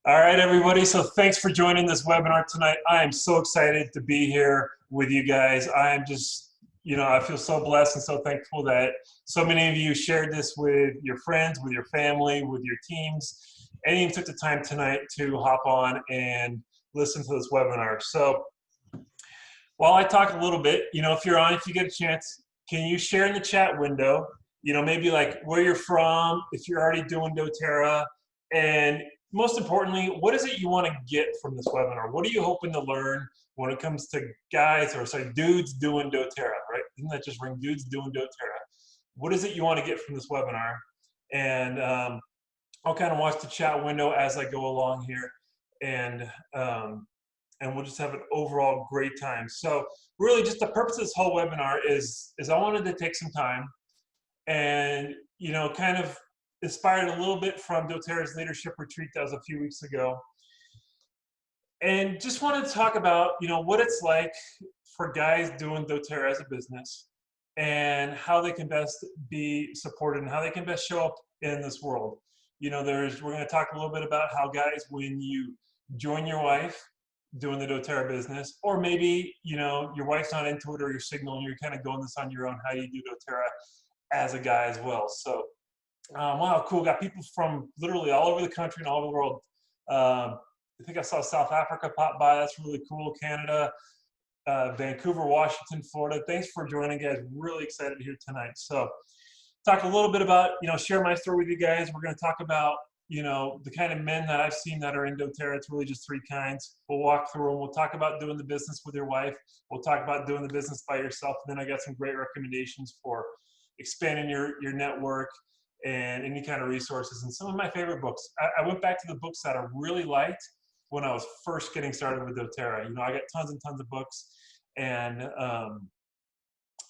All right, everybody. So thanks for joining this webinar tonight. I am so excited to be here with you guys. I am just, I feel so blessed and so thankful that so many of you shared this with your friends, with your family, with your teams, and even took the time tonight to hop on and listen to this webinar. So while I talk a little bit, if you're on, if you get a chance, can you share in the chat window, maybe like where you're from, if you're already doing doTERRA, and most importantly, what is it you want to get from this webinar? What are you hoping to learn when it comes to guys, or sorry, dudes doing doTERRA, right? Isn't that just ring, dudes doing doTERRA? What is it you want to get from this webinar? And I'll kind of watch the chat window as I go along here, and and we'll just have an overall great time. So really just the purpose of this whole webinar is I wanted to take some time and, kind of inspired a little bit from doTERRA's leadership retreat that was a few weeks ago. And just wanted to talk about, what it's like for guys doing doTERRA as a business and how they can best be supported and how they can best show up in this world. We're going to talk a little bit about how guys, when you join your wife doing the doTERRA business, or maybe, your wife's not into it or you're single and you're kind of going this on your own, how you do doTERRA as a guy as well. So, wow, cool. Got people from literally all over the country and all over the world. I think I saw South Africa pop by. That's really cool. Canada, Vancouver, Washington, Florida. Thanks for joining, guys. Really excited here tonight. So, talk a little bit about, share my story with you guys. We're going to talk about, the kind of men that I've seen that are in doTERRA. It's really just three kinds. We'll walk through them. We'll talk about doing the business with your wife. We'll talk about doing the business by yourself. And then I got some great recommendations for expanding your network and any kind of resources. And some of my favorite books. I went back to the books that I really liked when I was first getting started with doTERRA. I got tons and tons of books, and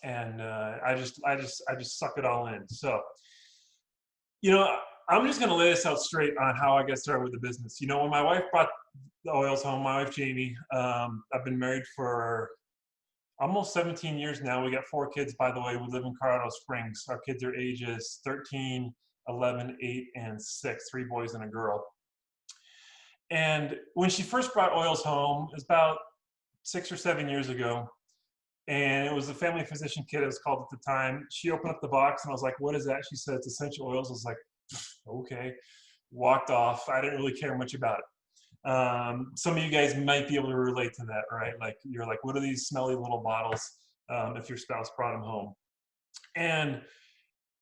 I just suck it all in. So, I'm just gonna lay this out straight on how I got started with the business. When my wife brought the oils home, my wife Jamie, I've been married for almost 17 years now. We got 4 kids, by the way. We live in Colorado Springs. Our kids are ages 13, 11, 8, and 6, 3 boys and a girl. And when she first brought oils home, it was about 6 or 7 years ago. And it was a family physician kit, it was called at the time. She opened up the box and I was like, what is that? She said, it's essential oils. I was like, okay. Walked off. I didn't really care much about it. Some of you guys might be able to relate to that, right? Like, you're like, what are these smelly little bottles, if your spouse brought them home? And,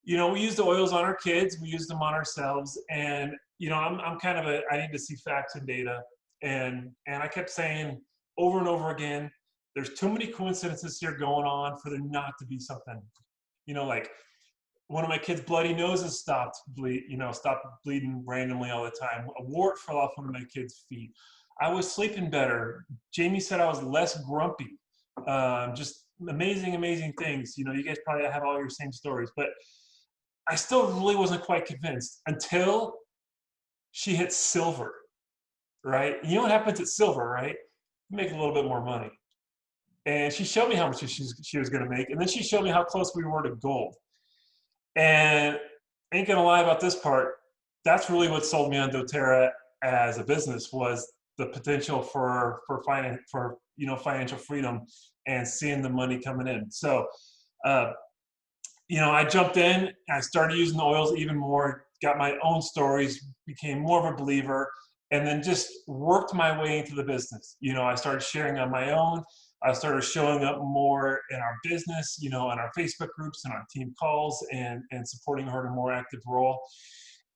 we use the oils on our kids, we use them on ourselves. And, I'm kind of I need to see facts and data. And I kept saying over and over again, there's too many coincidences here going on for there not to be something, like one of my kids' bloody noses stopped bleeding randomly all the time. A wart fell off one of my kids' feet. I was sleeping better. Jamie said I was less grumpy. Just amazing, amazing things. You guys probably have all your same stories, but I still really wasn't quite convinced until she hit silver, right? You know what happens at silver, right? You make a little bit more money. And she showed me how much she was going to make. And then she showed me how close we were to gold. And I ain't going to lie about this part. That's really what sold me on doTERRA as a business, was the potential for financial freedom and seeing the money coming in. So, I jumped in, I started using the oils even more, got my own stories, became more of a believer, and then just worked my way into the business. I started sharing on my own. I started showing up more in our business, in our Facebook groups and our team calls, and supporting her in a more active role.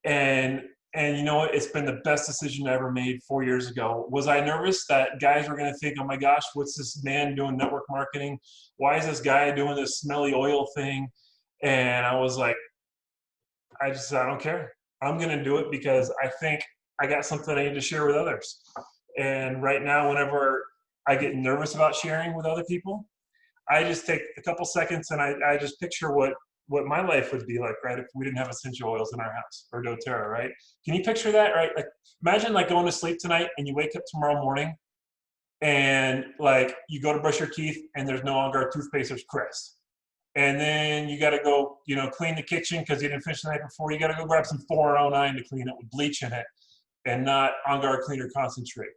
And it's been the best decision I ever made 4 years ago. Was I nervous that guys were going to think, oh my gosh, what's this man doing network marketing? Why is this guy doing this smelly oil thing? And I was like, I don't care. I'm going to do it because I think I got something I need to share with others. And right now, whenever I get nervous about sharing with other people, I just take a couple seconds and I just picture what my life would be like, right, if we didn't have essential oils in our house, or doTERRA, right? Can you picture that, right? Like, imagine like going to sleep tonight and you wake up tomorrow morning and like you go to brush your teeth and there's no longer a toothpaste, there's Crest. And then you got to go, clean the kitchen because you didn't finish the night before. You got to go grab some 409 to clean it with bleach in it. and not On Guard Cleaner Concentrate.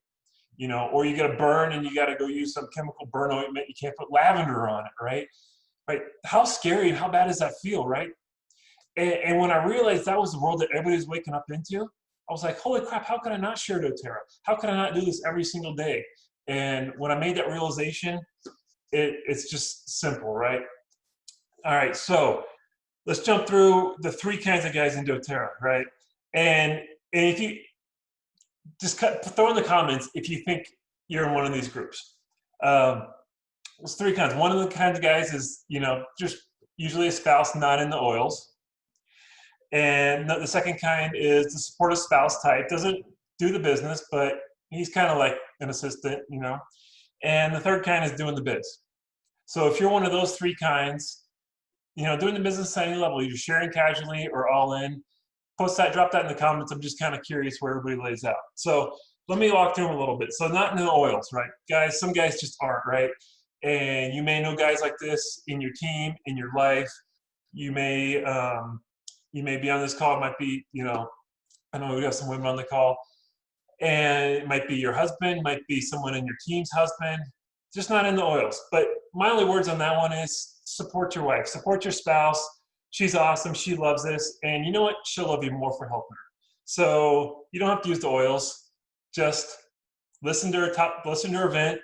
You know, or you got to burn and you got to go use some chemical burn ointment. You can't put lavender on it, right? Right? How scary and how bad does that feel, right? And when I realized that was the world that everybody was waking up into, I was like, holy crap, how could I not share doTERRA? How could I not do this every single day? And when I made that realization, it's just simple, right? All right, so let's jump through the 3 kinds of guys in doTERRA, right? And if you just throw in the comments if you think you're in one of these groups. There's 3 kinds. One of the kinds of guys is, you know, just usually a spouse not in the oils. And the second kind is the supportive spouse type. Doesn't do the business, but he's kind of like an assistant, you know. And the third kind is doing the biz. So if you're one of those 3 kinds, you know, doing the business at any level, either sharing casually or all in, post that, drop that in the comments. I'm just kind of curious where everybody lays out. So let me walk through them a little bit. So not in the oils, right? Guys, some guys just aren't, right? And you may know guys like this in your team, in your life. You may be on this call. It might be, you know, I know we got some women on the call. And it might be your husband, might be someone in your team's husband, just not in the oils. But my only words on that one is support your wife, support your spouse. She's awesome, she loves this, and you know what? She'll love you more for helping her. So you don't have to use the oils. Just listen to her talk, listen to her vent,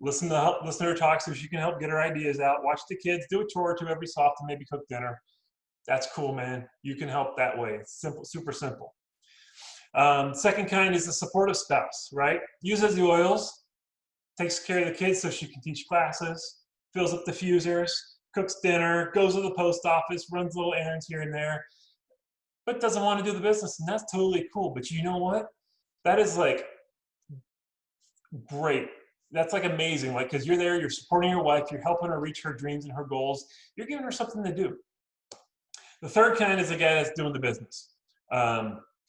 listen to her talk so she can help get her ideas out. Watch the kids, do a chore or 2 every so often, maybe cook dinner. That's cool, man. You can help that way. It's simple, super simple. Second kind is the supportive spouse, right? Uses the oils, takes care of the kids so she can teach classes, fills up diffusers, cooks dinner, goes to the post office, runs little errands here and there, but doesn't want to do the business, and that's totally cool. But you know what? That is like great. That's like amazing, like, because you're there, you're supporting your wife, you're helping her reach her dreams and her goals, you're giving her something to do. The third kind is the guy that's doing the business.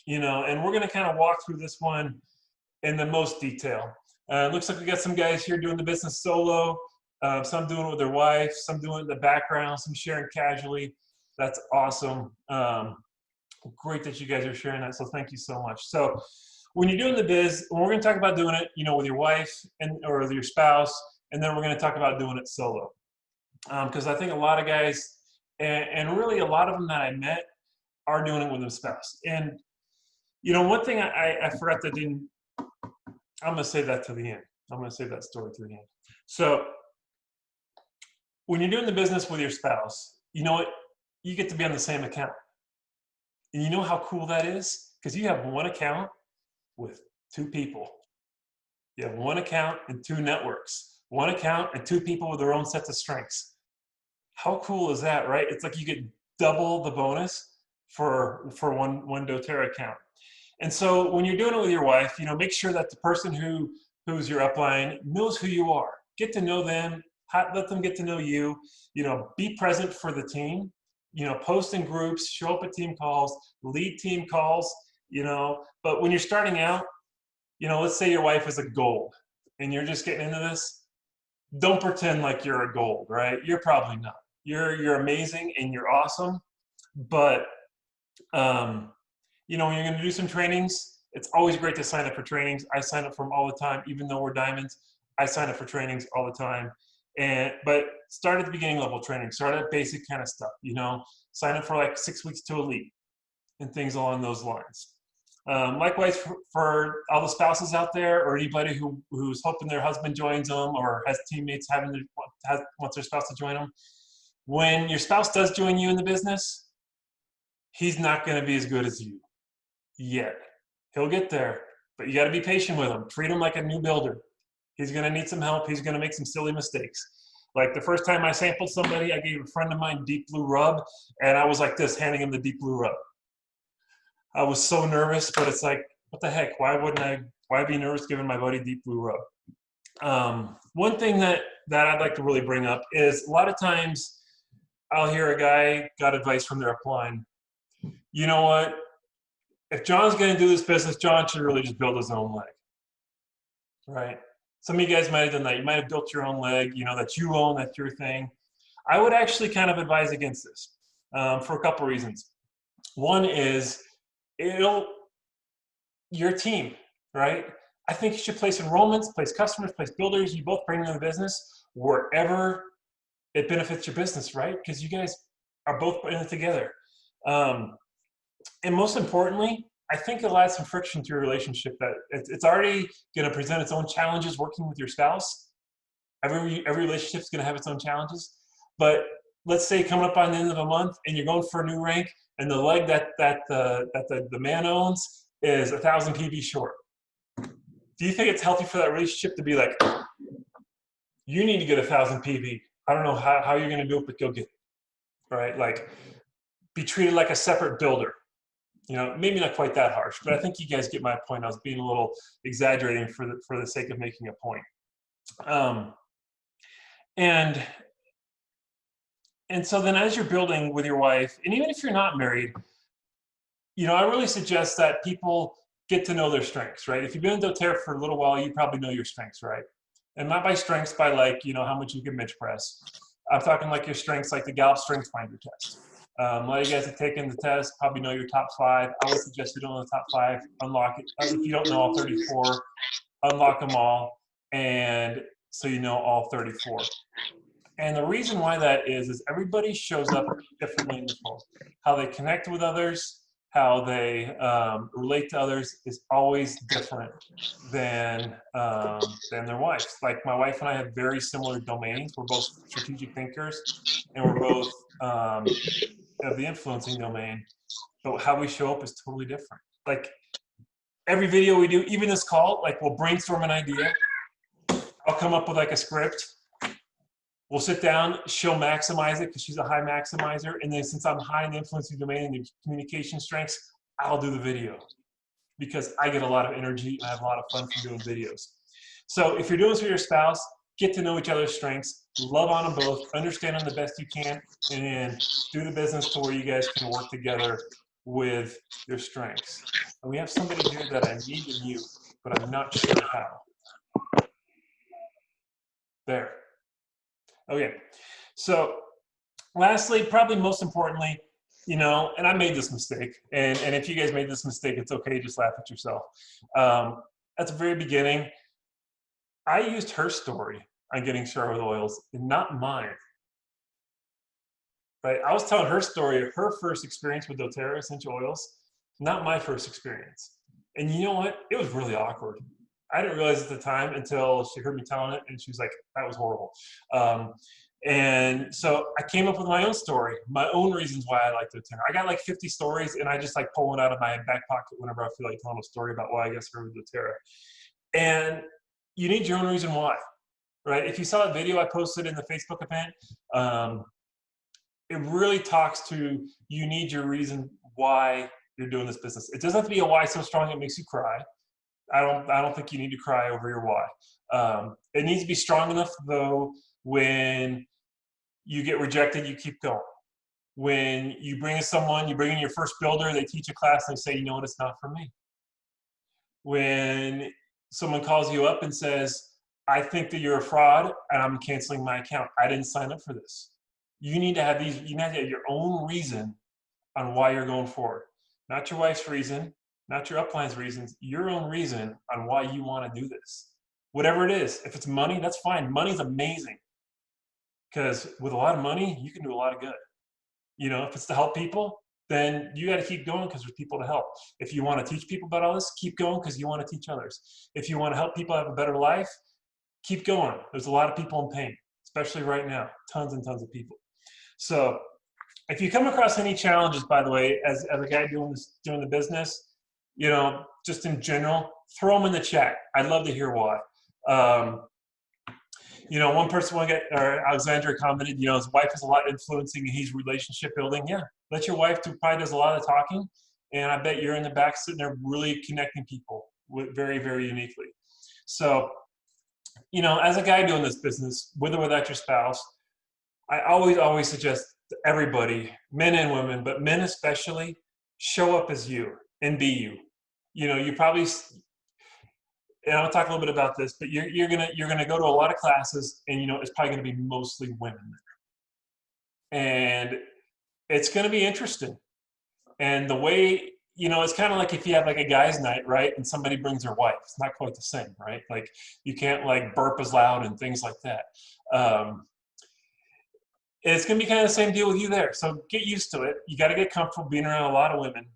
You know, and we're going to kind of walk through this one in the most detail. Looks like we got some guys here doing the business solo, some doing it with their wife, some doing it in the background, some sharing casually. That's awesome. Great that you guys are sharing that, so thank you so much. So when you're doing the biz, we're going to talk about doing it, you know, with your wife or with your spouse, and then we're going to talk about doing it solo. Because I think a lot of guys, and really a lot of them that I met, are doing it with their spouse. And you know, one thing I forgot that didn't, I'm going to save that to the end. I'm going to save that story to the end. So when you're doing the business with your spouse, you know what? You get to be on the same account. And you know how cool that is? Because you have one account with 2 people. You have one account and 2 networks. One account and 2 people with their own sets of strengths. How cool is that, right? It's like you get double the bonus for one doTERRA account. And so when you're doing it with your wife, you know, make sure that the person who's your upline knows who you are. Get to know them, let them get to know you, you know, be present for the team, you know, post in groups, show up at team calls, lead team calls, you know. But when you're starting out, you know, let's say your wife is a gold and you're just getting into this, don't pretend like you're a gold, right? You're probably not. You're amazing and you're awesome, but you know, when you're going to do some trainings, it's always great to sign up for trainings. I sign up for them all the time, even though we're diamonds. I sign up for trainings all the time. But start at the beginning level training. Start at basic kind of stuff. You know, sign up for like 6 weeks to elite and things along those lines. Likewise, for all the spouses out there, or anybody who's hoping their husband joins them, or has teammates wants their spouse to join them. When your spouse does join you in the business, he's not going to be as good as you yet. He'll get there, but you got to be patient with him. Treat him like a new builder. He's going to need some help. He's going to make some silly mistakes. Like the first time I sampled somebody, I gave a friend of mine deep blue rub, and I was like this, handing him the deep blue rub. I was so nervous, but it's like, what the heck? Why be nervous giving my buddy deep blue rub? One thing that I'd like to really bring up is a lot of times I'll hear a guy got advice from their upline. You know what? If John's going to do this business, John should really just build his own leg, right? Some of you guys might have done that. You might have built your own leg, you know, that you own, that's your thing. I would actually kind of advise against this for a couple reasons. One is your team, right? I think you should place enrollments, place customers, place builders. You both bring them to the business wherever it benefits your business, right? Because you guys are both in it together. And most importantly, I think it'll add some friction to your relationship. That it's already going to present its own challenges working with your spouse. Every relationship is going to have its own challenges. But let's say coming up on the end of a month and you're going for a new rank, and the leg that the man owns is 1,000 PB short. Do you think it's healthy for that relationship to be like, you need to get 1,000 PB? I don't know how you're going to do it, but go get it, right? Like, be treated like a separate builder. You know, maybe not quite that harsh, but I think you guys get my point. I was being a little exaggerating for the sake of making a point. And so then as you're building with your wife, and even if you're not married, you know, I really suggest that people get to know their strengths, right? If you've been in doTERRA for a little while, you probably know your strengths, right? And not by strengths by like, you know, how much you can bench press. I'm talking like your strengths, like the Gallup Strength Finder test. A lot of you guys have taken the test, probably know your top 5. I would suggest you don't know the top 5, unlock it. If you don't know all 34, unlock them all, and so you know all 34. And the reason why that is everybody shows up differently in this world. How they connect with others, how they relate to others is always different than their wives. Like my wife and I have very similar domains. We're both strategic thinkers, and we're both of the influencing domain, but how we show up is totally different. Like every video we do, even this call, like we'll brainstorm an idea. I'll come up with like a script. We'll sit down, she'll maximize it because she's a high maximizer. And then since I'm high in the influencing domain and the communication strengths, I'll do the video because I get a lot of energy and I have a lot of fun from doing videos. So if you're doing this with your spouse, get to know each other's strengths, love on them both, understand them the best you can, and do the business to where you guys can work together with your strengths. And we have somebody here that I need to mute, but I'm not sure how. There. Okay, so lastly, probably most importantly, you know, and I made this mistake, and if you guys made this mistake, it's okay, just laugh at yourself. At the very beginning, I used her story on getting started with oils and not mine. Right? I was telling her story of her first experience with doTERRA essential oils, not my first experience. And you know what? It was really awkward. I didn't realize at the time until she heard me telling it, and she was like, that was horrible. And so I came up with my own story, my own reasons why I like doTERRA. I got like 50 stories, and I just like pull one out of my back pocket whenever I feel like telling a story about why I got started with doTERRA. And you need your own reason why, right? If you saw a video I posted in the Facebook event, it really talks to you need your reason why you're doing this business. It doesn't have to be a why so strong it makes you cry. I don't think you need to cry over your why. It needs to be strong enough though, when you get rejected, you keep going. When you bring in someone, you bring in your first builder, they teach a class and they say, you know what, it's not for me. When someone calls you up and says, I think that you're a fraud and I'm canceling my account. I didn't sign up for this. You need to have these, you need to have your own reason on why you're going forward. Not your wife's reason, not your upline's reasons, your own reason on why you want to do this. Whatever it is, if it's money, that's fine. Money's amazing. Because with a lot of money, you can do a lot of good. You know, if it's to help people, then you got to keep going because there's people to help. If you want to teach people about all this, keep going because you want to teach others. If you want to help people have a better life, keep going. There's a lot of people in pain, especially right now, tons and tons of people. So if you come across any challenges, by the way, as a guy doing the business, you know, just in general, throw them in the chat. I'd love to hear why. You know, one person, Alexandra commented, you know, his wife is a lot influencing and he's relationship building. Yeah, let your wife do, probably does a lot of talking. And I bet you're in the back sitting there really connecting people with very, very uniquely. So, you know, as a guy doing this business, with or without your spouse, I always suggest to everybody, men and women, but men especially, show up as you and be you. You know, you probably, and I'll talk a little bit about this, but you're gonna go to a lot of classes, and you know it's probably gonna be mostly women there, and it's gonna be interesting. And the way you know, it's kind of like if you have like a guy's night, right? And somebody brings their wife. It's not quite the same, right? Like you can't like burp as loud and things like that. Um, it's going to be kind of the same deal with you there. So get used to it. You got to get comfortable being around a lot of women,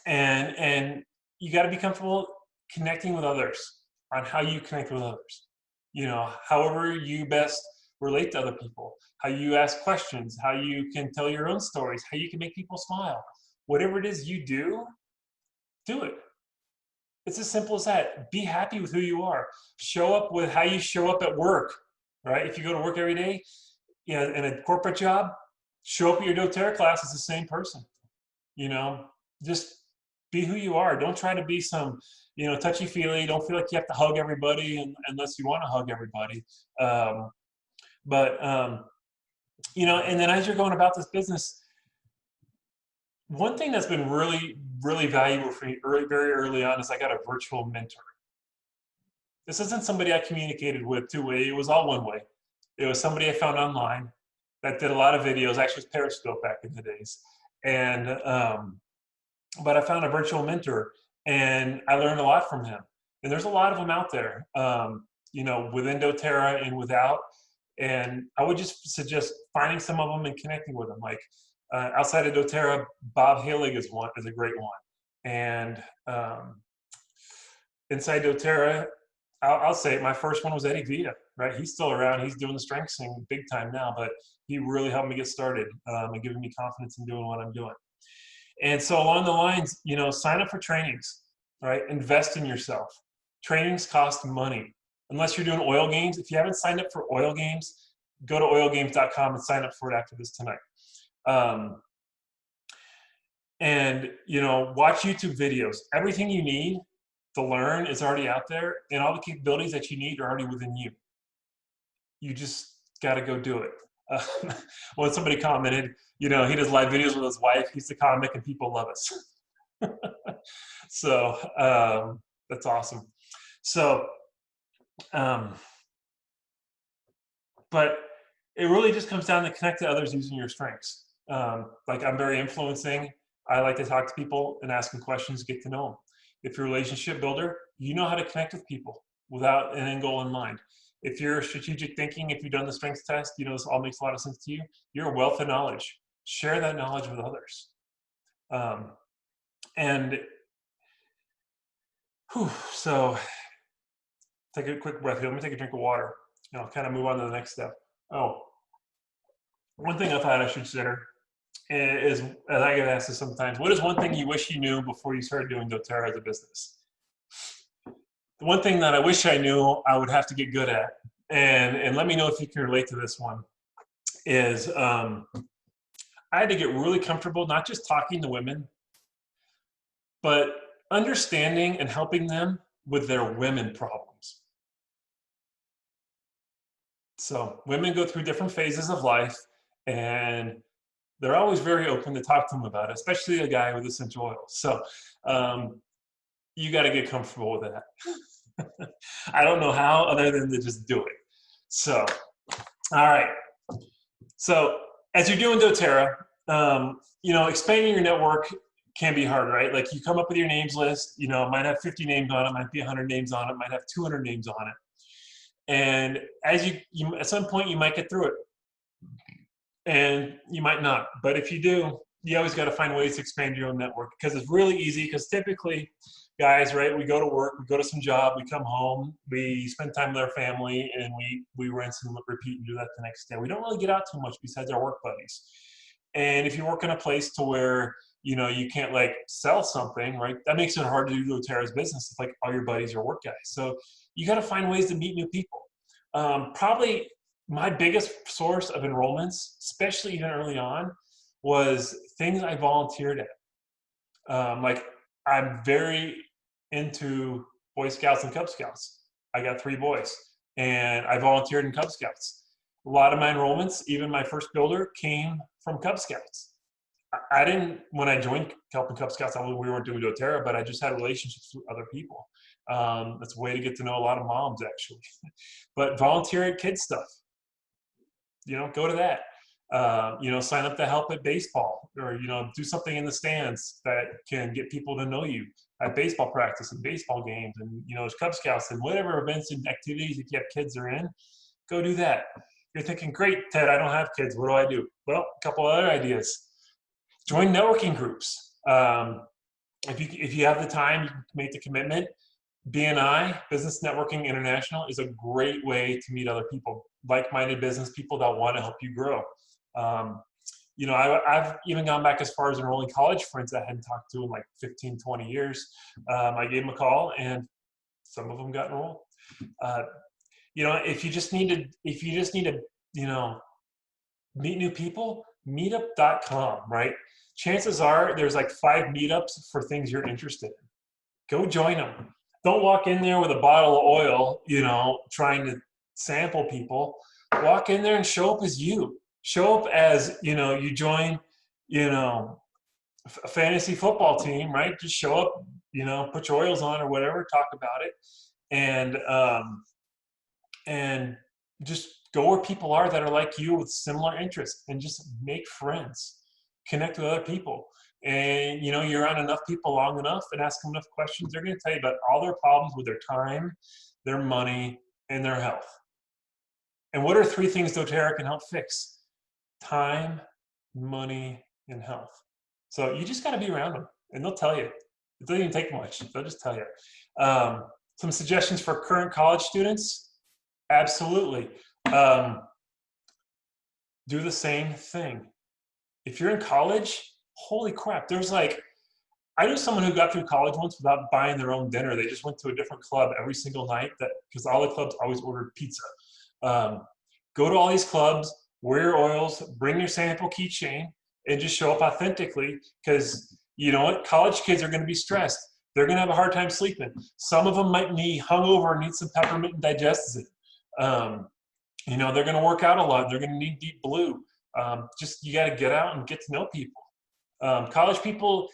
and you got to be comfortable connecting with others on how you connect with others. You know, however you best relate to other people, how you ask questions, how you can tell your own stories, how you can make people smile. Whatever it is you do it. It's as simple as that. Be happy with who you are. Show up with how you show up at work, right? If you go to work every day, you know, in a corporate job, show up at your doTERRA class as the same person. You know, just be who you are. Don't try to be some, you know, touchy-feely. Don't feel like you have to hug everybody unless you want to hug everybody. Um, but you know, and then as you're going about this business, one thing that's been really valuable for me very early on is I got a virtual mentor. This isn't somebody I communicated with two-way. It was all one way. It was somebody I found online that did a lot of videos. Actually, it was Periscope back in the days. And but I found a virtual mentor, and I learned a lot from him. And there's a lot of them out there, you know, within doTERRA and without. And I would just suggest finding some of them and connecting with them. Like outside of doTERRA, Bob Halig is a great one. And inside doTERRA, I'll say it, my first one was Eddie Vita, right? He's still around. He's doing the strength thing big time now, but he really helped me get started and giving me confidence in doing what I'm doing. And so along the lines, you know, sign up for trainings, right? Invest in yourself. Trainings cost money. Unless you're doing oil games. If you haven't signed up for oil games, go to oilgames.com and sign up for it after this tonight. And, you know, watch YouTube videos. Everything you need to learn is already out there, and all the capabilities that you need are already within you. You just got to go do it. When somebody commented, you know, he does live videos with his wife. He's the comic, and people love us. So that's awesome. So, but it really just comes down to connect to others using your strengths. Like I'm very influencing. I like to talk to people and ask them questions, get to know them. If you're a relationship builder, you know how to connect with people without an end goal in mind. If you're strategic thinking, if you've done the strengths test, you know, this all makes a lot of sense to you. You're a wealth of knowledge. Share that knowledge with others. And so take a quick breath here. Let me take a drink of water. You know, kind of move on to the next step. Oh, one thing I thought I should share is, as I get asked this sometimes, what is one thing you wish you knew before you started doing doTERRA as a business? The one thing that I wish I knew I would have to get good at, and let me know if you can relate to this one, is I had to get really comfortable not just talking to women, but understanding and helping them with their women problems. So women go through different phases of life, and they're always very open to talk to them about it, especially a guy with essential oils. So you got to get comfortable with that. I don't know how other than to just do it. So, all right. So as you're doing doTERRA, you know, expanding your network can be hard, right? Like you come up with your names list, you know, it might have 50 names on it, might be 100 names on it, might have 200 names on it. And as you at some point you might get through it and you might not. But if you do, you always got to find ways to expand your own network, because it's really easy. Because typically, guys, right, we go to work, we go to some job, we come home, we spend time with our family, and we rinse and repeat and do that the next day. We don't really get out too much besides our work buddies. And if you work in a place to where, you know, you can't like sell something, right, that makes it hard to do doTERRA's business if like all your buddies are work guys. So you got to find ways to meet new people. Probably my biggest source of enrollments, especially even early on, was things I volunteered at. Like I'm very into Boy Scouts and Cub Scouts. I got 3 boys, and I volunteered in Cub Scouts. A lot of my enrollments, even my first builder, came from Cub Scouts. I didn't, when I joined helping Cub Scouts, we weren't doing doTERRA, but I just had relationships with other people. That's a way to get to know a lot of moms, actually. But volunteer at kids stuff, you know, go to that. Sign up to help at baseball, or, do something in the stands that can get people to know you at baseball practice and baseball games, and, there's Cub Scouts and whatever events and activities, if you have kids are in, go do that. You're thinking, great, Ted, I don't have kids. What do I do? Well, a couple other ideas. Join networking groups. If you have the time, you can make the commitment. BNI, Business Networking International, is a great way to meet other people, like-minded business people that want to help you grow. I've even gone back as far as enrolling college friends that I hadn't talked to in like 15, 20 years. I gave them a call, and some of them got enrolled. If you just need to, meet new people, meetup.com, right? Chances are there's like 5 meetups for things you're interested in. Go join them. Don't walk in there with a bottle of oil, trying to sample people. Walk in there and show up as you. Show up as, you join, a fantasy football team, right? Just show up, put your oils on or whatever, talk about it. And just go where people are that are like you with similar interests, and just make friends, connect with other people. And, you're around enough people long enough and ask them enough questions, they're going to tell you about all their problems with their time, their money, and their health. And what are 3 things doTERRA can help fix? Time, money, and health. So you just got to be around them, and they'll tell you. It doesn't even take much. They'll just tell you. Some suggestions for current college students? Absolutely. Do the same thing. If you're in college, holy crap, I knew someone who got through college once without buying their own dinner. They just went to a different club every single night, because all the clubs always ordered pizza. Go to all these clubs, wear your oils, bring your sample keychain, and just show up authentically, because you know what? College kids are going to be stressed. They're going to have a hard time sleeping. Some of them might be hungover and need some peppermint and digestive. They're going to work out a lot. They're going to need Deep Blue. You got to get out and get to know people. College people,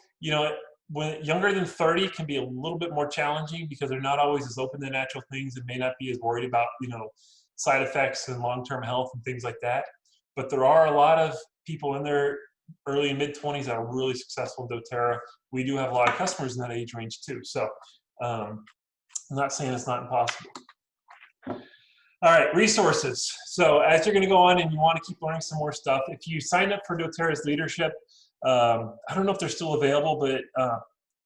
when younger than 30 can be a little bit more challenging, because they're not always as open to natural things and may not be as worried about, side effects and long-term health and things like that. But there are a lot of people in their early and mid-20s that are really successful in doTERRA. We do have a lot of customers in that age range too. So I'm not saying it's not impossible. All right, resources. So as you're going to go on and you want to keep learning some more stuff, if you sign up for doTERRA's leadership, I don't know if they're still available, but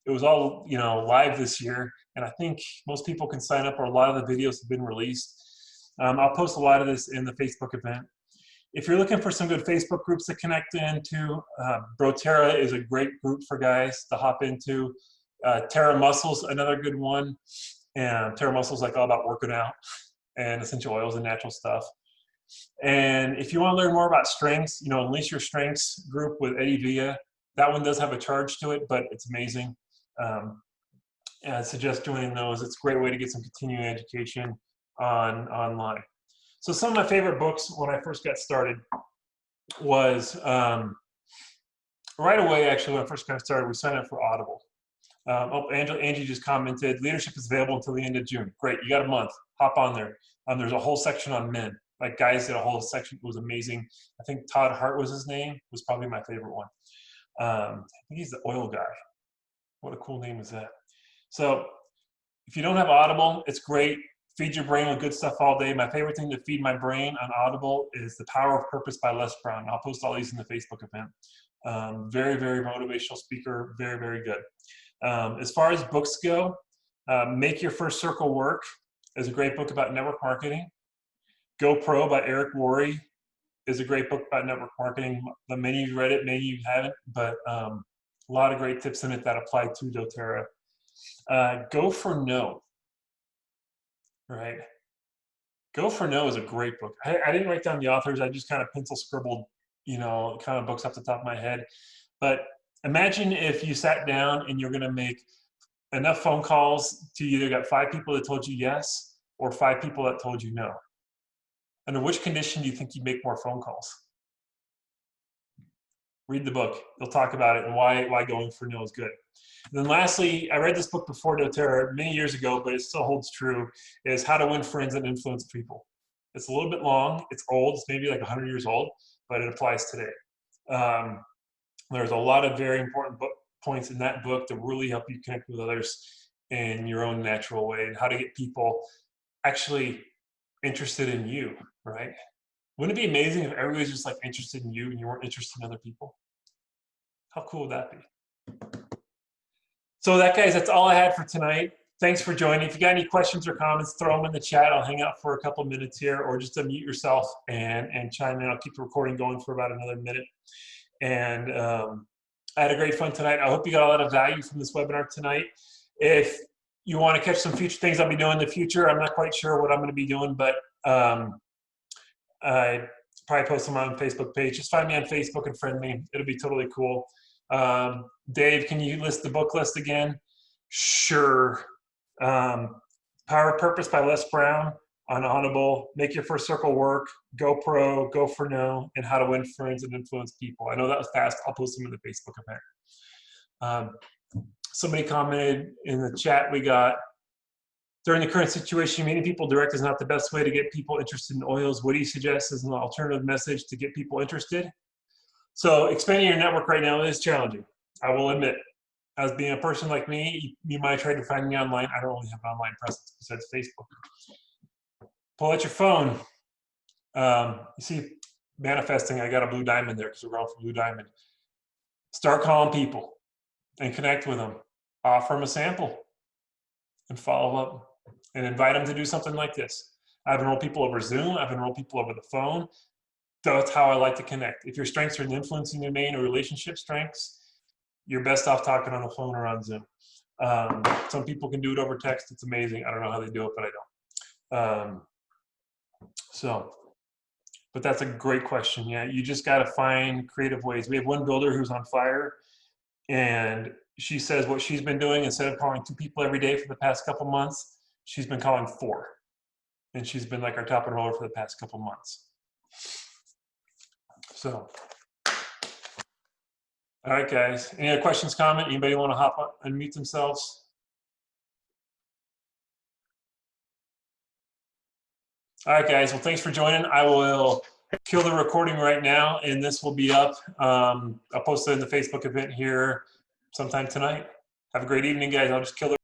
it was all live this year, and I think most people can sign up, or a lot of the videos have been released. I'll post a lot of this in the Facebook event. If you're looking for some good Facebook groups to connect into, doTERRA is a great group for guys to hop into. Terra Muscles, another good one. And Terra Muscles, like all about working out and essential oils and natural stuff. And if you want to learn more about strengths, Unleash Your Strengths group with Eddie Villa. That one does have a charge to it, but it's amazing. And I suggest joining those. It's a great way to get some continuing education online. So some of my favorite books when I first got started was, right away, actually, when I first got started, we signed up for Audible. Angie just commented, leadership is available until the end of June. Great, you got a month. Hop on there. There's a whole section on men. Like, guys did a whole section. It was amazing. I think Todd Hart was his name. Was probably my favorite one. I think he's the oil guy. What a cool name is that? So if you don't have Audible, it's great. Feed your brain with good stuff all day. My favorite thing to feed my brain on Audible is The Power of Purpose by Les Brown. I'll post all these in the Facebook event. Very, very motivational speaker. Very, very good. As far as books go, Make Your First Circle Work is a great book about network marketing. Go Pro by Eric Worre is a great book about network marketing. Many of you read it, many of you haven't, but a lot of great tips in it that apply to doTERRA. Go for No. Right? Go for No is a great book. I didn't write down the authors. I just kind of pencil scribbled, kind of books off the top of my head. But imagine if you sat down and you're going to make enough phone calls to either got 5 people that told you yes or 5 people that told you no. Under which condition do you think you'd make more phone calls? Read the book. They'll talk about it and why going for no is good. And then lastly, I read this book before doTERRA many years ago, but it still holds true, is How to Win Friends and Influence People. It's a little bit long. It's old. It's maybe like 100 years old, but it applies today. There's a lot of very important points in that book to really help you connect with others in your own natural way, and how to get people actually interested in you, right? Wouldn't it be amazing if everybody was just like interested in you and you weren't interested in other people? How cool would that be? So that, guys, that's all I had for tonight. Thanks for joining. If you got any questions or comments, throw them in the chat. I'll hang out for a couple minutes here, or just unmute yourself and chime in. I'll keep the recording going for about another minute. And I had a great fun tonight. I hope you got a lot of value from this webinar tonight. If you want to catch some future things I'll be doing in the future, I'm not quite sure what I'm going to be doing, but I probably post them on my Facebook page. Just find me on Facebook and friend me. It'll be totally cool. Dave, can you list the book list again? Sure. Power of Purpose by Les Brown on Audible, Make Your First Circle Work, Go Pro, Go for No, and How to Win Friends and Influence People. I know that was fast. I'll post them in the Facebook event. Somebody commented in the chat we got, during the current situation, meeting people direct is not the best way to get people interested in oils. What do you suggest as an alternative message to get people interested? So expanding your network right now is challenging. I will admit, as being a person like me, you might try to find me online. I don't really have an online presence besides Facebook. Pull out your phone. You see, manifesting, I got a blue diamond there because we're going for blue diamond. Start calling people and connect with them. Offer them a sample and follow up and invite them to do something like this. I've enrolled people over Zoom. I've enrolled people over the phone. That's how I like to connect. If your strengths are in the influencing domain or relationship strengths, you're best off talking on the phone or on Zoom. Some people can do it over text. It's amazing. I don't know how they do it, but I don't. But that's a great question. Yeah, you just got to find creative ways. We have one builder who's on fire, and she says what she's been doing, instead of calling 2 people every day for the past couple months, she's been calling 4. And she's been like our top enroller for the past couple months. So, all right, guys. Any other questions, comment? Anybody want to hop up and unmute themselves? All right, guys. Well, thanks for joining. I will kill the recording right now, and this will be up. I'll post it in the Facebook event here sometime tonight. Have a great evening, guys. I'll just kill the